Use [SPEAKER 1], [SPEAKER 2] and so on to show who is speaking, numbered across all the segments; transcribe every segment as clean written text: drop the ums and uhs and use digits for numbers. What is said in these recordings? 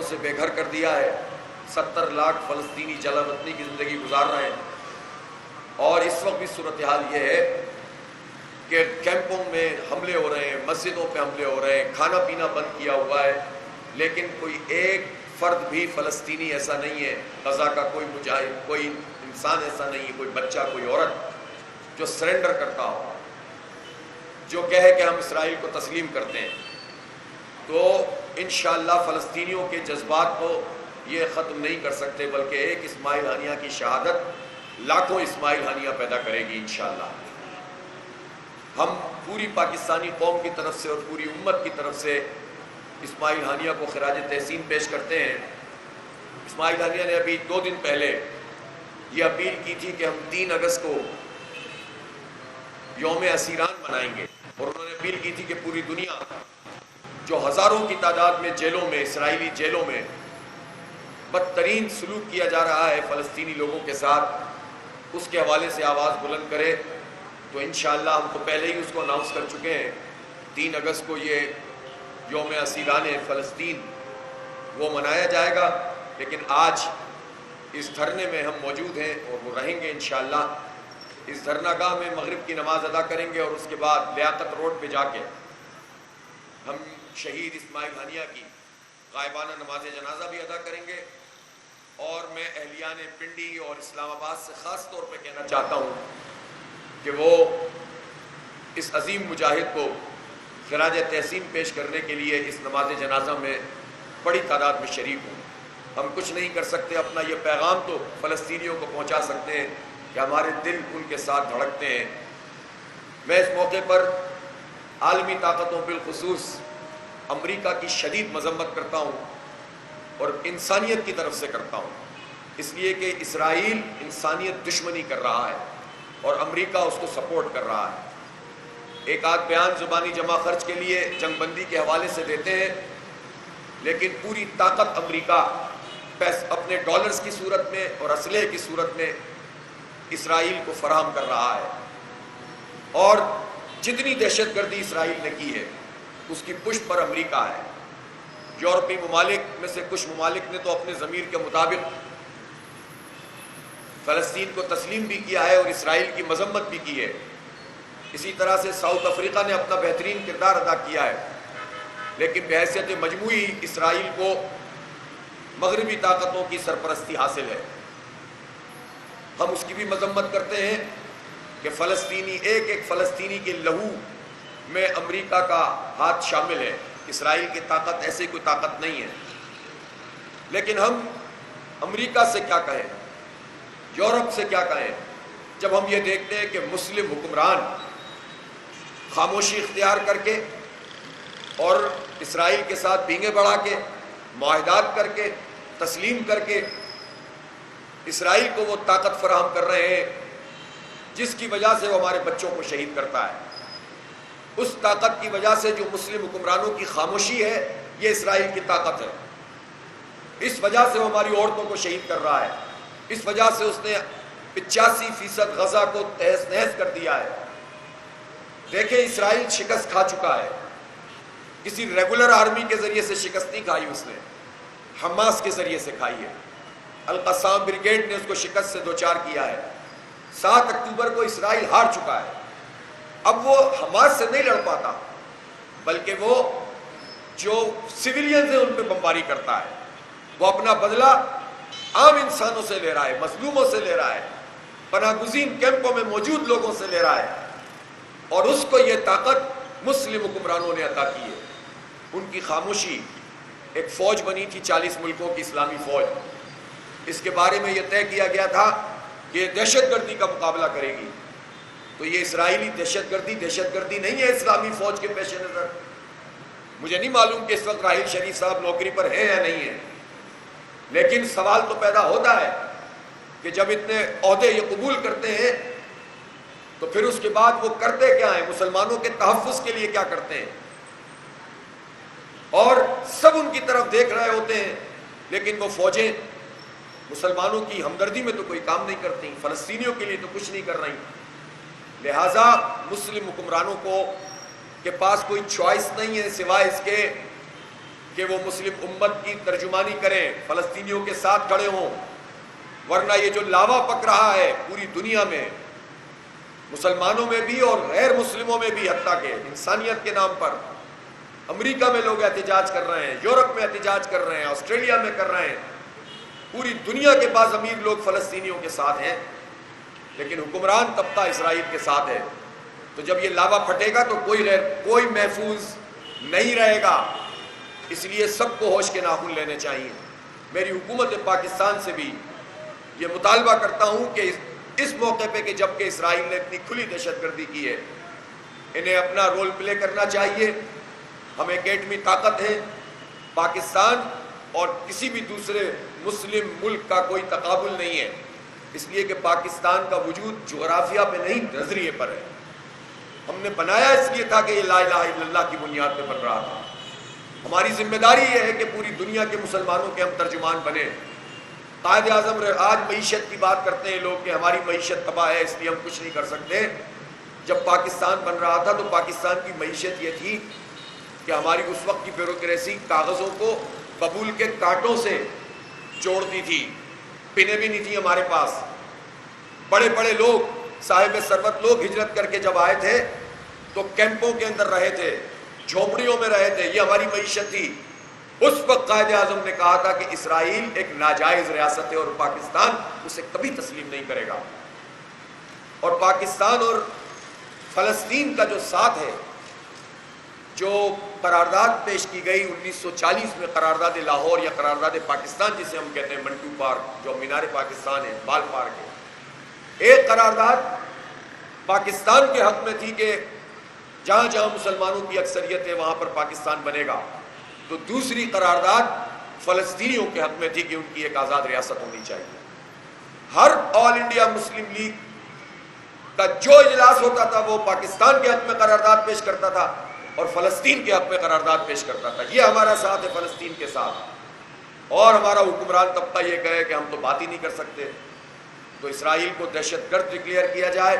[SPEAKER 1] سے بے گھر کر دیا ہے. 70 لاکھ فلسطینی جلا وطنی کی زندگی گزار رہے ہیں. اور اس وقت بھی صورتحال یہ ہے کہ کیمپوں میں حملے ہو رہے ہیں, مسجدوں پہ حملے ہو رہے ہیں, کھانا پینا بند کیا ہوا ہے, لیکن کوئی ایک فرد بھی فلسطینی ایسا نہیں ہے, غزہ کا کوئی مجاہد, کوئی انسان ایسا نہیں ہے, کوئی بچہ, کوئی عورت جو سرنڈر کرتا ہو, جو کہے کہ ہم اسرائیل کو تسلیم کرتے ہیں. تو انشاءاللہ فلسطینیوں کے جذبات کو یہ ختم نہیں کر سکتے, بلکہ ایک اسماعیل ہانیہ کی شہادت لاکھوں اسماعیل ہانیہ پیدا کرے گی انشاءاللہ. ہم پوری پاکستانی قوم کی طرف سے اور پوری امت کی طرف سے اسماعیل ہانیہ کو خراج تحسین پیش کرتے ہیں. اسماعیل ہانیہ نے ابھی 2 دن پہلے یہ اپیل کی تھی کہ ہم 3 اگست کو یوم اسیران منائیں گے, اور انہوں نے اپیل کی تھی کہ پوری دنیا جو ہزاروں کی تعداد میں جیلوں میں, اسرائیلی جیلوں میں بدترین سلوک کیا جا رہا ہے فلسطینی لوگوں کے ساتھ, اس کے حوالے سے آواز بلند کرے. تو انشاءاللہ ہم تو پہلے ہی اس کو اناؤنس کر چکے ہیں, 3 اگست کو یہ یوم اسیران فلسطین وہ منایا جائے گا. لیکن آج اس دھرنے میں ہم موجود ہیں اور وہ رہیں گے انشاءاللہ. اس دھرنا گاہ میں مغرب کی نماز ادا کریں گے, اور اس کے بعد لیاقت روڈ پہ جا کے ہم شہید اسماعیل ہانیہ کی غائبانہ نماز جنازہ بھی ادا کریں گے. اور میں اہلیان پنڈی اور اسلام آباد سے خاص طور پہ کہنا چاہتا ہوں کہ وہ اس عظیم مجاہد کو خراج تحسین پیش کرنے کے لیے اس نماز جنازہ میں بڑی تعداد میں شریک ہوں. ہم کچھ نہیں کر سکتے, اپنا یہ پیغام تو فلسطینیوں کو پہنچا سکتے ہیں کہ ہمارے دل ان کے ساتھ دھڑکتے ہیں. میں اس موقع پر عالمی طاقتوں بالخصوص امریکہ کی شدید مذمت کرتا ہوں, اور انسانیت کی طرف سے کرتا ہوں, اس لیے کہ اسرائیل انسانیت دشمنی کر رہا ہے اور امریکہ اس کو سپورٹ کر رہا ہے. ایک آدھ بیان زبانی جمع خرچ کے لیے جنگ بندی کے حوالے سے دیتے ہیں, لیکن پوری طاقت امریکہ اپنے ڈالرز کی صورت میں اور اسلحے کی صورت میں اسرائیل کو فراہم کر رہا ہے. اور جتنی دہشت گردی اسرائیل نے کی ہے اس کی پشت پر امریکہ ہے. یورپی ممالک میں سے کچھ ممالک نے تو اپنے ضمیر کے مطابق فلسطین کو تسلیم بھی کیا ہے اور اسرائیل کی مذمت بھی کی ہے. اسی طرح سے ساؤتھ افریقہ نے اپنا بہترین کردار ادا کیا ہے, لیکن بحیثیت مجموعی اسرائیل کو مغربی طاقتوں کی سرپرستی حاصل ہے. ہم اس کی بھی مذمت کرتے ہیں کہ فلسطینی, ایک ایک فلسطینی کے لہو میں امریکہ کا ہاتھ شامل ہے. اسرائیل کی طاقت ایسے کوئی طاقت نہیں ہے. لیکن ہم امریکہ سے کیا کہیں, یورپ سے کیا کہیں, جب ہم یہ دیکھتے ہیں کہ مسلم حکمران خاموشی اختیار کر کے اور اسرائیل کے ساتھ بینگیں بڑھا کے, معاہدات کر کے, تسلیم کر کے اسرائیل کو وہ طاقت فراہم کر رہے ہیں جس کی وجہ سے وہ ہمارے بچوں کو شہید کرتا ہے. اس طاقت کی وجہ سے جو مسلم حکمرانوں کی خاموشی ہے, یہ اسرائیل کی طاقت ہے. اس وجہ سے وہ ہماری عورتوں کو شہید کر رہا ہے. اس وجہ سے اس نے 85% غزہ کو تہس نہس کر دیا ہے. دیکھیں اسرائیل شکست کھا چکا ہے, کسی ریگولر آرمی کے ذریعے سے شکست نہیں کھائی, اس نے حماس کے ذریعے سے کھائی ہے. القسام بریگیڈ نے اس کو شکست سے دوچار کیا ہے. 7 اکتوبر کو اسرائیل ہار چکا ہے. اب وہ حماس سے نہیں لڑ پاتا, بلکہ وہ جو سویلینز ہیں ان پہ بمباری کرتا ہے. وہ اپنا بدلہ عام انسانوں سے لے رہا ہے, مظلوموں سے لے رہا ہے, پناہ گزین کیمپوں میں موجود لوگوں سے لے رہا ہے. اور اس کو یہ طاقت مسلم حکمرانوں نے عطا کی ہے. ان کی خاموشی, ایک فوج بنی تھی 40 ملکوں کی اسلامی فوج, اس کے بارے میں یہ طے کیا گیا تھا کہ یہ دہشت گردی کا مقابلہ کرے گی. تو یہ اسرائیلی دہشت گردی نہیں ہے اسلامی فوج کے پیش نظر. مجھے نہیں معلوم کہ اس وقت راحیل شریف صاحب نوکری پر ہیں یا نہیں ہیں, لیکن سوال تو پیدا ہوتا ہے کہ جب اتنے عہدے یہ قبول کرتے ہیں تو پھر اس کے بعد وہ کرتے کیا ہیں, مسلمانوں کے تحفظ کے لیے کیا کرتے ہیں. اور سب ان کی طرف دیکھ رہے ہوتے ہیں, لیکن وہ فوجیں مسلمانوں کی ہمدردی میں تو کوئی کام نہیں کرتی, فلسطینیوں کے لیے تو کچھ نہیں کر رہی. لہٰذا مسلم حکمرانوں کو کے پاس کوئی چوائس نہیں ہے سوائے اس کے کہ وہ مسلم امت کی ترجمانی کریں، فلسطینیوں کے ساتھ کھڑے ہوں، ورنہ یہ جو لاوا پک رہا ہے پوری دنیا میں، مسلمانوں میں بھی اور غیر مسلموں میں بھی، حتیٰ کہ انسانیت کے نام پر امریکہ میں لوگ احتجاج کر رہے ہیں، یورپ میں احتجاج کر رہے ہیں، آسٹریلیا میں کر رہے ہیں، پوری دنیا کے بعض امیر لوگ فلسطینیوں کے ساتھ ہیں، لیکن حکمران طبقہ اسرائیل کے ساتھ ہے۔ تو جب یہ لاوا پھٹے گا تو کوئی محفوظ نہیں رہے گا۔ اس لیے سب کو ہوش کے ناخن لینے چاہیے۔ میری حکومت پاکستان سے بھی یہ مطالبہ کرتا ہوں کہ اس موقع پہ کہ جب کہ اسرائیل نے اتنی کھلی دہشت گردی کی ہے، انہیں اپنا رول پلے کرنا چاہیے۔ ہم ایک ایٹمی طاقت ہیں، پاکستان اور کسی بھی دوسرے مسلم ملک کا کوئی تقابل نہیں ہے، اس لیے کہ پاکستان کا وجود جغرافیہ پہ نہیں، نظریے پر ہے۔ ہم نے بنایا اس لیے تھا کہ یہ لا الہ الا اللہ کی بنیاد پہ بن رہا تھا۔ ہماری ذمہ داری یہ ہے کہ پوری دنیا کے مسلمانوں کے ہم ترجمان بنیں۔ قائد اعظم آج معیشت کی بات کرتے ہیں لوگ کہ ہماری معیشت تباہ ہے اس لیے ہم کچھ نہیں کر سکتے۔ جب پاکستان بن رہا تھا تو پاکستان کی معیشت یہ تھی کہ ہماری اس وقت کی بیوروکریسی کاغذوں کو قبول کے کانٹوں سے جوڑتی تھی، پنیں بھی نہیں تھی ہمارے پاس۔ بڑے بڑے لوگ، صاحب ثروت لوگ ہجرت کر کے جب آئے تھے تو کیمپوں کے اندر رہے تھے، جھونپڑیوں میں رہے تھے، یہ ہماری معیشت تھی۔ اس وقت قائد اعظم نے کہا تھا کہ اسرائیل ایک ناجائز ریاست ہے اور پاکستان اسے کبھی تسلیم نہیں کرے گا۔ اور پاکستان اور فلسطین کا جو ساتھ ہے، جو قرارداد پیش کی گئی 1940 میں، قرارداد لاہور یا قرارداد پاکستان جسے ہم کہتے ہیں، منٹو پارک جو مینار پاکستان ہے، بال پارک ہے، ایک قرارداد پاکستان کے حق میں تھی کہ جہاں جہاں مسلمانوں کی اکثریت ہے وہاں پر پاکستان بنے گا، تو دوسری قرارداد فلسطینیوں کے حق میں تھی کہ ان کی ایک آزاد ریاست ہونی چاہیے۔ ہر آل انڈیا مسلم لیگ کا جو اجلاس ہوتا تھا وہ پاکستان کے حق میں قرارداد پیش کرتا تھا اور فلسطین کے حق میں قرارداد پیش کرتا تھا۔ یہ ہمارا ساتھ ہے فلسطین کے ساتھ، اور ہمارا حکمران طبقہ یہ کہے کہ ہم تو بات ہی نہیں کر سکتے، تو اسرائیل کو دہشت گرد ڈکلیئر کیا جائے،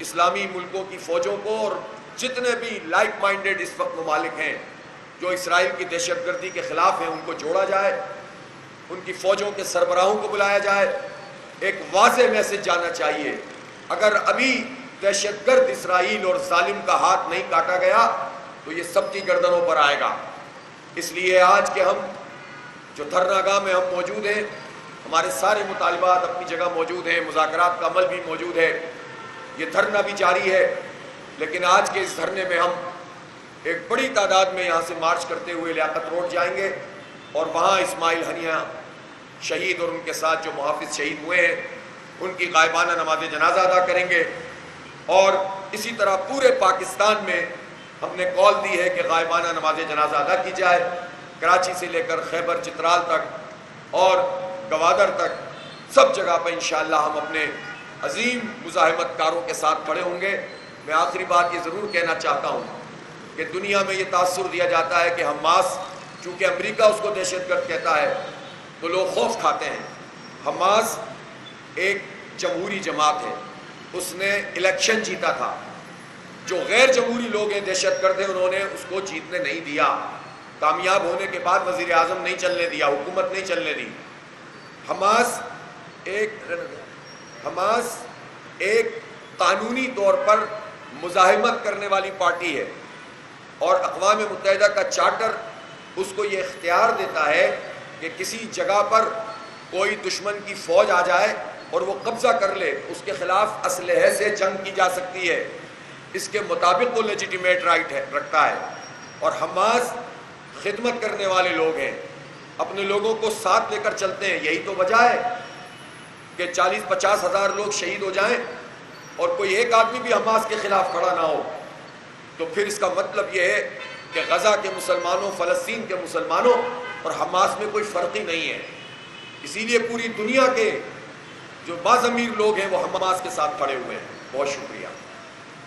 [SPEAKER 1] اسلامی ملکوں کی فوجوں کو اور جتنے بھی لائک مائنڈڈ اس وقت ممالک ہیں جو اسرائیل کی دہشت گردی کے خلاف ہیں ان کو جوڑا جائے، ان کی فوجوں کے سربراہوں کو بلایا جائے۔ ایک واضح میسج جانا چاہیے، اگر ابھی دہشت گرد اسرائیل اور ظالم کا ہاتھ نہیں کاٹا گیا تو یہ سب کی گردنوں پر آئے گا۔ اس لیے آج کے ہم جو دھرنا گاہ میں ہم موجود ہیں، ہمارے سارے مطالبات اپنی جگہ موجود ہیں، مذاکرات کا عمل بھی موجود ہے، یہ دھرنا بھی جاری ہے، لیکن آج کے اس دھرنے میں ہم ایک بڑی تعداد میں یہاں سے مارچ کرتے ہوئے لیاقت روڈ جائیں گے اور وہاں اسماعیل ہنیہ شہید اور ان کے ساتھ جو محافظ شہید ہوئے ہیں ان کی غائبانہ نماز جنازہ ادا کریں گے، اور اسی طرح پورے پاکستان میں ہم نے کال دی ہے کہ غائبانہ نماز جنازہ ادا کی جائے۔ کراچی سے لے کر خیبر چترال تک اور گوادر تک سب جگہ پہ انشاءاللہ ہم اپنے عظیم مزاحمت کاروں کے ساتھ کھڑے ہوں گے۔ میں آخری بات یہ ضرور کہنا چاہتا ہوں کہ دنیا میں یہ تاثر دیا جاتا ہے کہ حماس، چونکہ امریکہ اس کو دہشت گرد کہتا ہے تو لوگ خوف کھاتے ہیں۔ حماس ایک جمہوری جماعت ہے، اس نے الیکشن جیتا تھا، جو غیر جمہوری لوگ ہیں دہشت گرد ہیں انہوں نے اس کو جیتنے نہیں دیا، کامیاب ہونے کے بعد وزیر اعظم نہیں چلنے دیا، حکومت نہیں چلنے دی۔ حماس ایک قانونی طور پر مزاحمت کرنے والی پارٹی ہے، اور اقوام متحدہ کا چارٹر اس کو یہ اختیار دیتا ہے کہ کسی جگہ پر کوئی دشمن کی فوج آ جائے اور وہ قبضہ کر لے، اس کے خلاف اسلحے سے جنگ کی جا سکتی ہے، اس کے مطابق وہ لیجیٹیمیٹ رائٹ رکھتا ہے۔ اور حماس خدمت کرنے والے لوگ ہیں، اپنے لوگوں کو ساتھ لے کر چلتے ہیں، یہی تو وجہ ہے کہ 40-50 ہزار لوگ شہید ہو جائیں اور کوئی ایک آدمی بھی حماس کے خلاف کھڑا نہ ہو، تو پھر اس کا مطلب یہ ہے کہ غزہ کے مسلمانوں، فلسطین کے مسلمانوں اور حماس میں کوئی فرق ہی نہیں ہے۔ اسی لیے پوری دنیا کے جو باضمیر لوگ ہیں وہ حماس کے ساتھ کھڑے ہوئے ہیں۔ بہت شکریہ۔